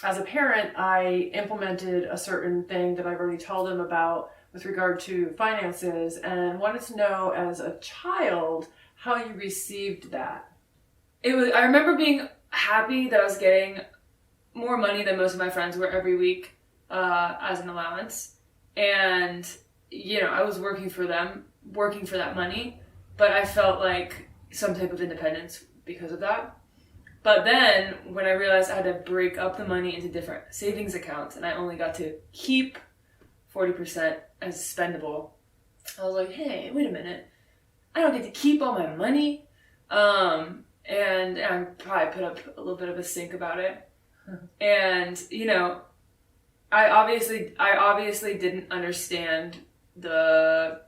as a parent, I implemented a certain thing that I've already told him about with regard to finances, and wanted to know as a child how you received that. I remember being happy that I was getting more money than most of my friends were every week as an allowance. And, I was working for that money, but I felt like some type of independence because of that. But then when I realized I had to break up the money into different savings accounts and I only got to keep 40% as spendable, I was like, hey, wait a minute. I don't get to keep all my money. And I probably put up a little bit of a stink about it. And, I obviously didn't understand the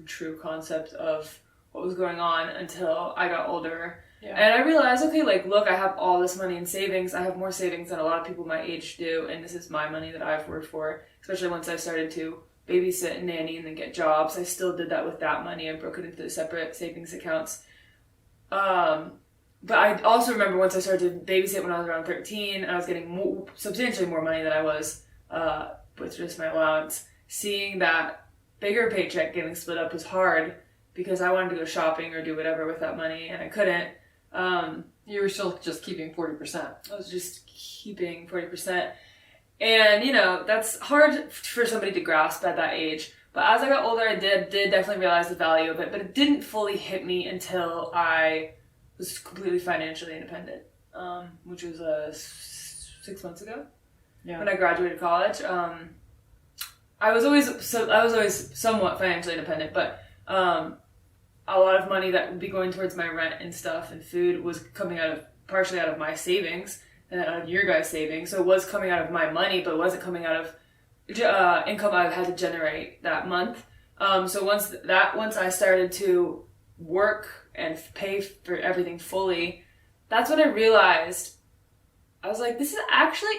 true concept of what was going on until I got older. Yeah. And I realized, okay, look, I have all this money in savings. I have more savings than a lot of people my age do, and this is my money that I've worked for, especially once I started to babysit and nanny and then get jobs. I still did that with that money and broke it into separate savings accounts. But I also remember once I started to babysit when I was around 13, I was getting substantially more money than I was with just my allowance. Seeing that bigger paycheck getting split up was hard because I wanted to go shopping or do whatever with that money, and I couldn't. You were still just keeping 40%. I was just keeping 40%. And, that's hard for somebody to grasp at that age. But as I got older, I did definitely realize the value of it. But it didn't fully hit me until I was completely financially independent, which was 6 months ago. Yeah. When I graduated college. I was always somewhat financially independent, but a lot of money that would be going towards my rent and stuff and food was coming partially out of my savings and out of your guys' savings. So it was coming out of my money, but it wasn't coming out of income I had to generate that month. So once I started to work and pay for everything fully, that's when I realized, I was like, this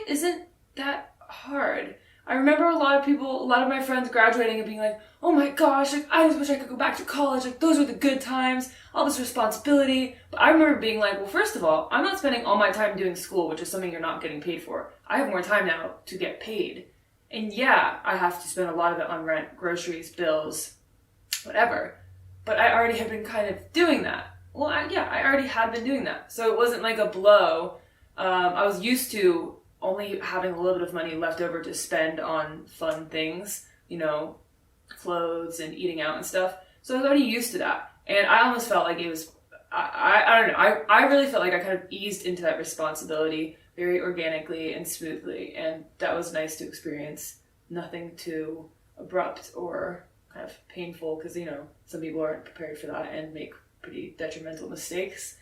isn't that hard. I remember a lot of my friends graduating and being like, oh my gosh, I just wish I could go back to college. Those were the good times, all this responsibility. But I remember being like, well, first of all, I'm not spending all my time doing school, which is something you're not getting paid for. I have more time now to get paid. And yeah, I have to spend a lot of it on rent, groceries, bills, whatever. But I already had been kind of doing that. Well, I already had been doing that. So it wasn't like a blow. I was used to only having a little bit of money left over to spend on fun things, clothes and eating out and stuff. So I was already used to that. And I almost felt like it was, I don't know, I really felt like I kind of eased into that responsibility very organically and smoothly. And that was nice to experience. Nothing too abrupt or kind of painful because, some people aren't prepared for that and make pretty detrimental mistakes.